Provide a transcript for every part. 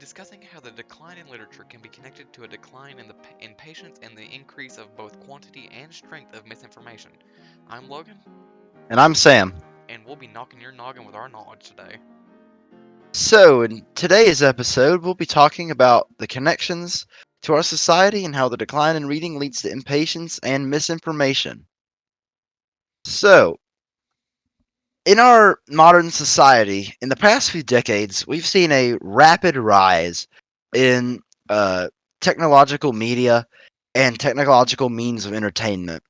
discussing how the decline in literature can be connected to a decline in patience and the increase of both quantity and strength of misinformation. I'm Logan, And I'm Sam. and we'll be knocking your noggin with our knowledge today. So, in today's episode, we'll be talking about the connections to our society and how the decline in reading leads to impatience and misinformation. So, in our modern society, in the past few decades, we've seen a rapid rise in technological media and technological means of entertainment.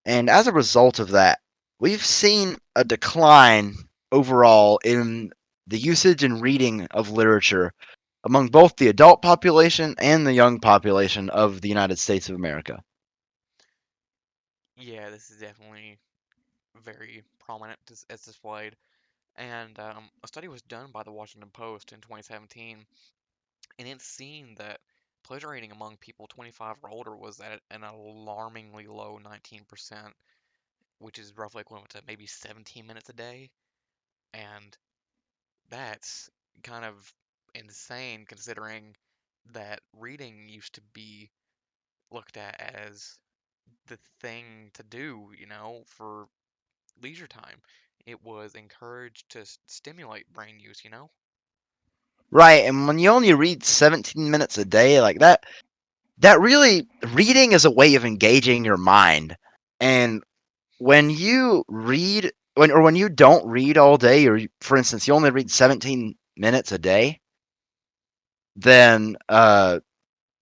And as a result of that, we've seen a decline overall in the usage and reading of literature among both the adult population and the young population of the United States of America. Yeah, this is definitely very prominent as displayed. And a study was done by the Washington Post in 2017, and it's seen that pleasure rating among people 25 or older was at an alarmingly low 19%, which is roughly equivalent to maybe 17 minutes a day. And that's kind of insane considering that reading used to be looked at as the thing to do, for leisure time. It was encouraged to stimulate brain use. Right, and when you only read 17 minutes a day like that really reading is a way of engaging your mind. And when you read when you don't read all day or for instance you only read 17 minutes a day, then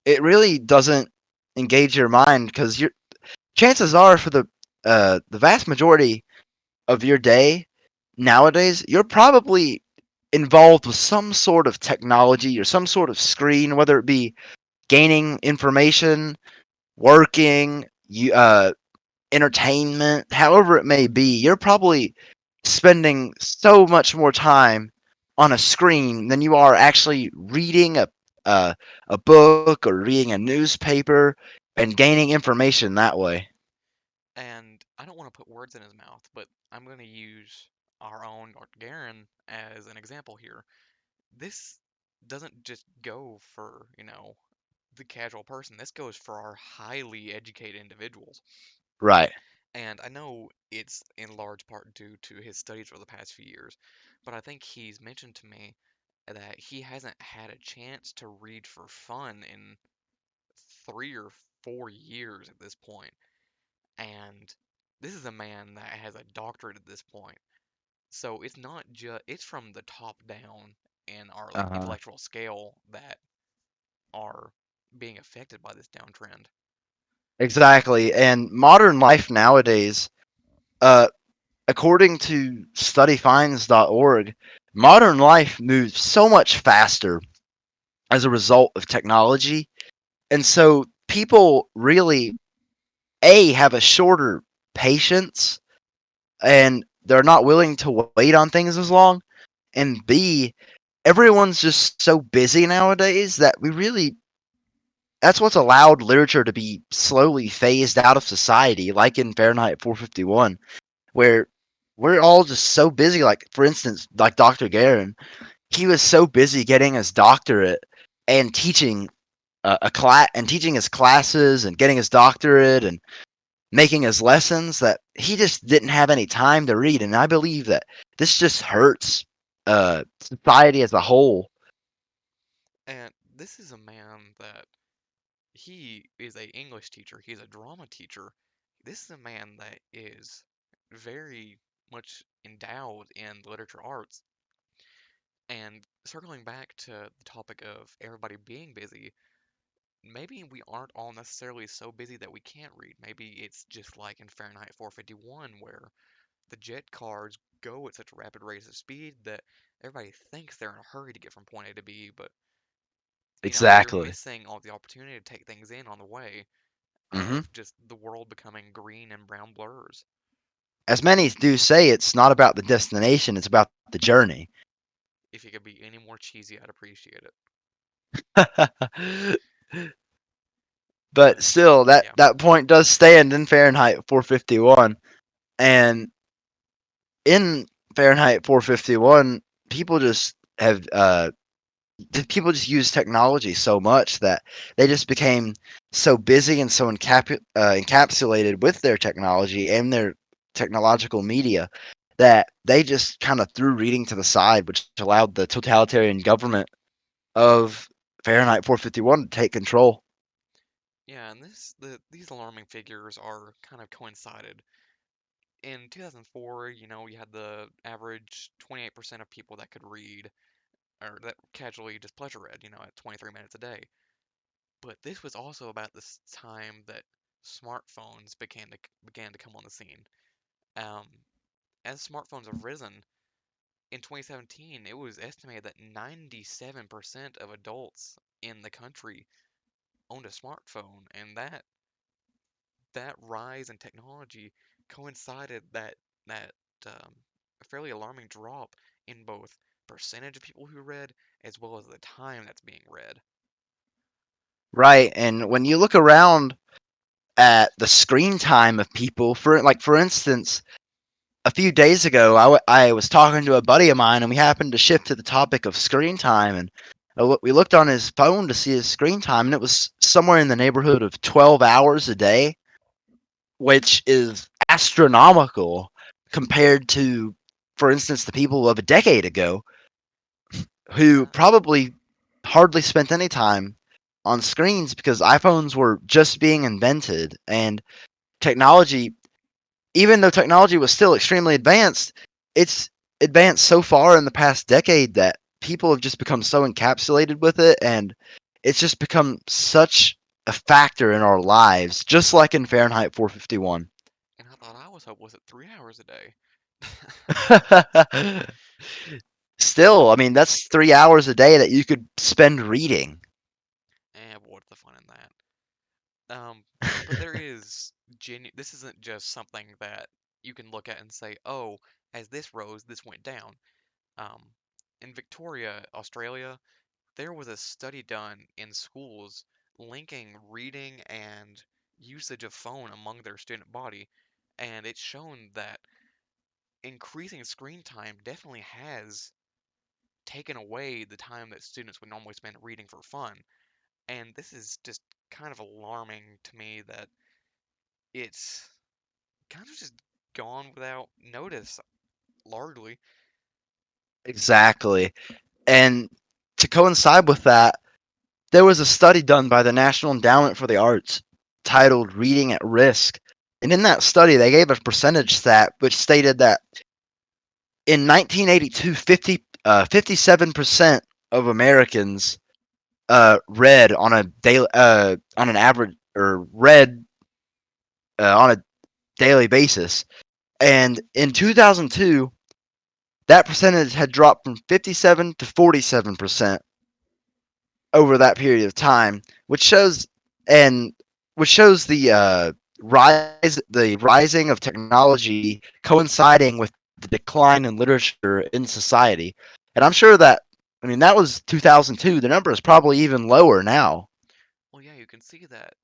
it really doesn't engage your mind because your chances are for the vast majority of your day nowadays, you're probably involved with some sort of technology or some sort of screen, whether it be gaining information, working, entertainment, however it may be. You're probably spending so much more time on a screen than you are actually reading a, a book or reading a newspaper and gaining information that way. And I don't want to put words in his mouth, but I'm going to use our own Dr. Garen as an example here. This doesn't just go for, the casual person. This goes for our highly educated individuals. Right. And I know it's in large part due to his studies over the past few years, but I think he's mentioned to me that he hasn't had a chance to read for fun in 3 or 4 years at this point. And this is a man that has a doctorate at this point. So it's not just it's from the top down in our like Uh-huh. intellectual scale that are being affected by this downtrend. Exactly. And modern life nowadays, uh, according to studyfinds.org, modern life moves so much faster as a result of technology. And so people really, A, have a shorter patience and they're not willing to wait on things as long. And B, everyone's just so busy nowadays that that's what's allowed literature to be slowly phased out of society, like in Fahrenheit 451, where we're all just so busy. Like, for instance, like Dr. Guerin, he was so busy getting his doctorate and teaching a class and teaching his classes and getting his doctorate and making his lessons that he just didn't have any time to read. And I believe that this just hurts society as a whole. And this is a man that he is a English teacher, he's a drama teacher. This is a man that is very much endowed in literature arts. And circling back to the topic of everybody being busy, maybe we aren't all necessarily so busy that we can't read. Maybe it's just like in Fahrenheit 451, where the jet cars go at such a rapid rate of speed that everybody thinks they're in a hurry to get from point A to B, but you're Exactly. missing all the opportunity to take things in on the way Hmm. of just the world becoming green and brown blurs. As many do say, it's not about the destination; it's about the journey. If it could be any more cheesy, I'd appreciate it. But But still, that yeah, that point does stand in Fahrenheit 451, and in Fahrenheit 451, people just have people just use technology so much that they just became so busy and so encapsulated with their technology and their technological media that they just kind of threw reading to the side, which allowed the totalitarian government of Fahrenheit 451 to take control. Yeah, and these alarming figures are kind of coincided. In 2004, you had the average 28% of people that could read or that casually just pleasure read, at 23 minutes a day. But this was also about this time that smartphones began to come on the scene. Um, as smartphones have risen, in 2017, it was estimated that 97% of adults in the country owned a smartphone, and that rise in technology coincided that um, a fairly alarming drop in both percentage of people who read as well as the time that's being read. Right, and when you look around at the screen time of people, for instance, a few days ago, I was talking to a buddy of mine, and we happened to shift to the topic of screen time, and we looked on his phone to see his screen time, and it was somewhere in the neighborhood of 12 hours a day, which is astronomical compared to, for instance, the people of a decade ago who Yeah, probably hardly spent any time on screens because iPhones were just being invented and technology, even though technology was still extremely advanced, it's advanced so far in the past decade that people have just become so encapsulated with it, and it's just become such a factor in our lives, just like in Fahrenheit 451. and I thought I was it 3 hours a day? Still, I mean, that's 3 hours a day that you could spend reading. But what's the fun in that? Um, but there is This isn't just something that you can look at and say, oh, as this rose, this went down. Um, in Victoria, Australia, there was a study done in schools linking reading and usage of phone among their student body, and it's shown that increasing screen time definitely has taken away the time that students would normally spend reading for fun. And this is just kind of alarming to me that it's kind of just gone without notice, largely. Exactly. And to coincide with that, there was a study done by the National Endowment for the Arts titled Reading at Risk. And in that study, they gave a percentage stat which stated that in 1982, 57% of Americans read on a daily, on an average, or read on a daily basis. And in 2002, that percentage had dropped from 57 to 47% over that period of time, and which shows the rising of technology coinciding with the decline in literature in society. And I'm sure that, I mean, that was 2002. The number is probably even lower now. Well, yeah, you can see that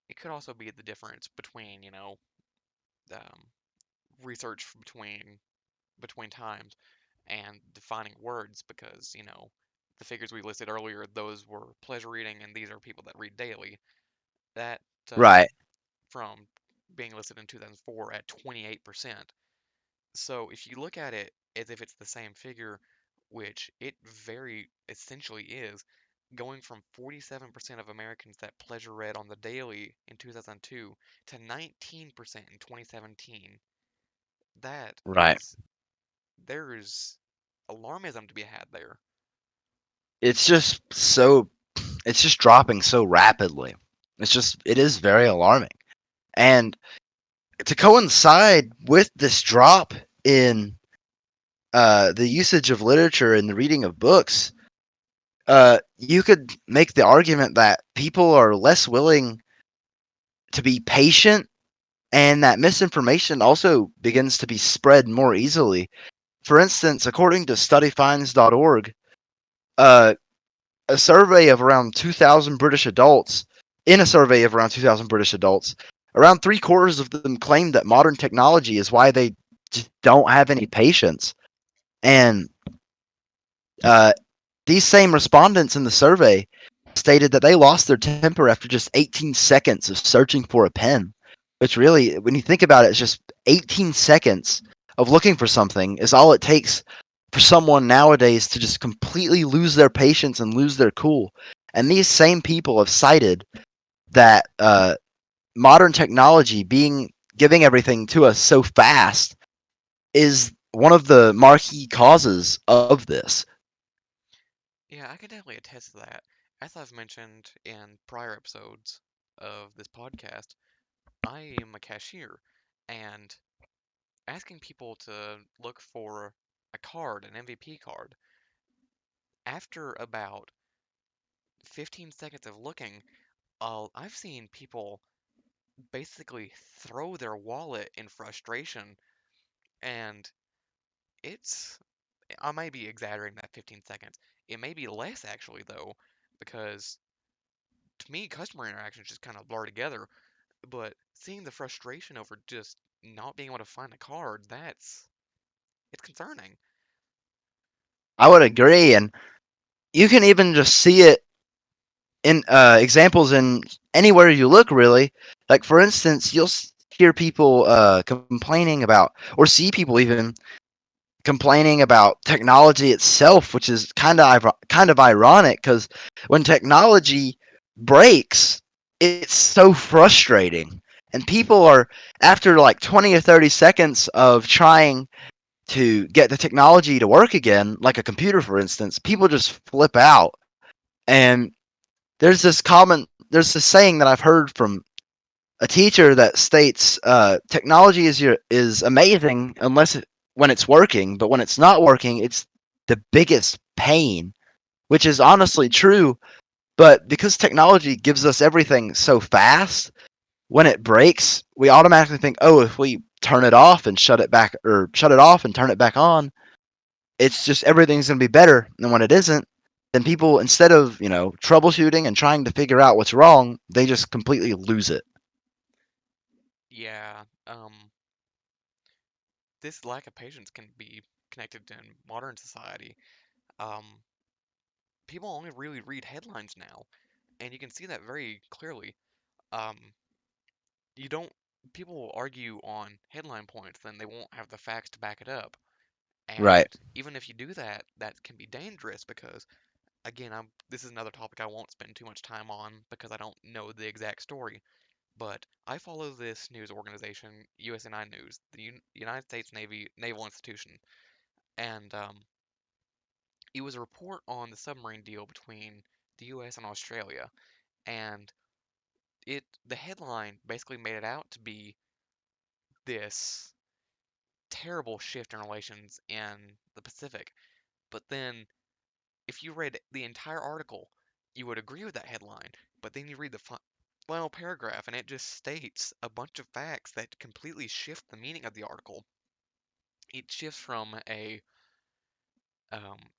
it could also be the difference between, um, research between times and defining words because, the figures we listed earlier, those were pleasure reading, and these are people that read daily. That Right. from being listed in 2004 at 28%. So if you look at it as if it's the same figure, which it very essentially is, going from 47% of Americans that pleasure read on the daily in 2002 to 19% in 2017, that Right. is, there's alarmism to be had there. It's just so, it's just dropping so rapidly. It is very alarming. And to coincide with this drop in the usage of literature and the reading of books, you could make the argument that people are less willing to be patient, and that misinformation also begins to be spread more easily. For instance, according to studyfinds.org, uh, a survey of around 2,000 British adults, in a survey of around 2,000 British adults, around three-quarters of them claimed that modern technology is why they just don't have any patience. And these same respondents in the survey stated that they lost their temper after just 18 seconds of searching for a pen, which really, when you think about it, it's just 18 seconds of looking for something is all it takes for someone nowadays to just completely lose their patience and lose their cool. And these same people have cited that modern technology being giving everything to us so fast is one of the marquee causes of this. Yeah, I can definitely attest to that. As I've mentioned in prior episodes of this podcast, I am a cashier, and asking people to look for a card, an MVP card, after about 15 seconds of looking, I've seen people basically throw their wallet in frustration, and it's I may be exaggerating that 15 seconds. It may be less actually though, because to me customer interactions just kind of blur together, but seeing the frustration over just not being able to find a card, it's concerning. I would agree, and you can even just see it in examples in anywhere you look. Really, like for instance, you'll hear people complaining about, or see people even complaining about technology itself, which is kind of ironic because when technology breaks, it's so frustrating, and people are after like 20 or 30 seconds of trying to get the technology to work again, like a computer, for instance, people just flip out. And there's this saying that I've heard from a teacher that states technology is amazing when it's working, but when it's not working, it's the biggest pain, which is honestly true. But because technology gives us everything so fast, when it breaks, we automatically think, oh, if we turn it off and shut it back, or shut it off and turn it back on, it's just everything's going to be better. And when it isn't, then people, instead of troubleshooting and trying to figure out what's wrong, they just completely lose it. Yeah, this lack of patience can be connected in modern society. Um, People only really read headlines now, and you can see that very clearly. Um, you don't, People will argue on headline points, then they won't have the facts to back it up. Right. And even if you do that, that can be dangerous because, again, this is another topic I won't spend too much time on because I don't know the exact story. But I follow this news organization, USNI News, the United States Navy Naval Institution, and it was a report on the submarine deal between the U.S. and Australia, and the headline basically made it out to be this terrible shift in relations in the Pacific. But then, if you read the entire article, you would agree with that headline. But then you read the final paragraph, and it just states a bunch of facts that completely shift the meaning of the article. It shifts from a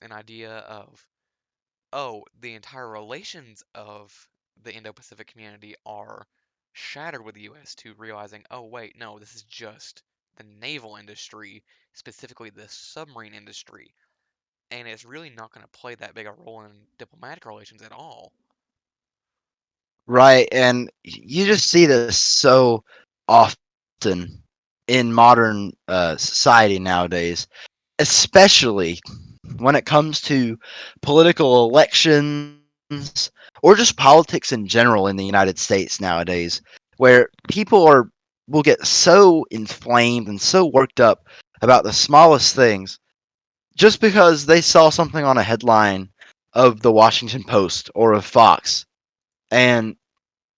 an idea of, oh, the entire relations of the Indo-Pacific community are shattered with the US, to realizing, oh wait, no, this is just the naval industry, specifically the submarine industry, and it's really not going to play that big a role in diplomatic relations at all. Right. And you just see this so often in modern society nowadays, especially when it comes to political elections or just politics in general in the United States nowadays, where people will get so inflamed and so worked up about the smallest things just because they saw something on a headline of the Washington Post or of Fox. And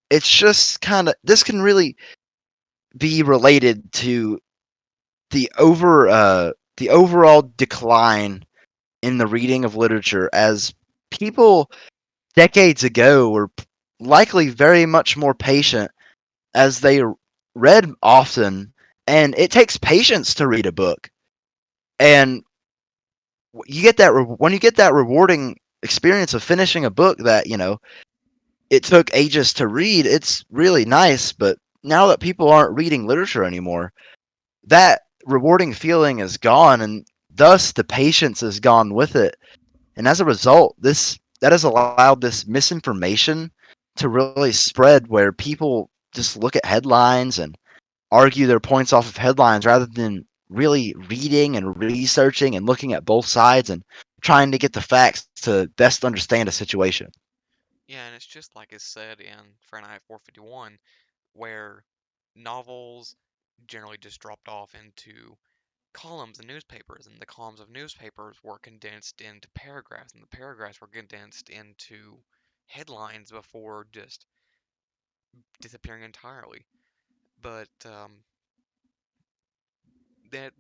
it's just kind of this can really be related to the overall decline in the reading of literature, as people decades ago were likely very much more patient as they read often, and it takes patience to read a book. And you get that when you get that rewarding experience of finishing a book that it took ages to read, it's really nice. But now that people aren't reading literature anymore, that rewarding feeling is gone, and thus the patience is gone with it. And as a result, this that has allowed this misinformation to really spread where people just look at headlines and argue their points off of headlines rather than really reading and researching and looking at both sides and trying to get the facts to best understand a situation. Yeah, and it's just like it's said in Fahrenheit 451, where novels generally just dropped off into columns in newspapers, and the columns of newspapers were condensed into paragraphs, and the paragraphs were condensed into headlines before just disappearing entirely. But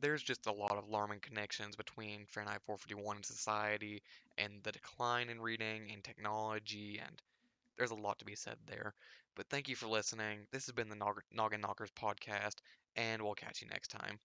there's just a lot of alarming connections between Fahrenheit 451 and society, and the decline in reading and technology, and there's a lot to be said there. But thank you for listening. This has been the Noggin Knockers podcast, and we'll catch you next time.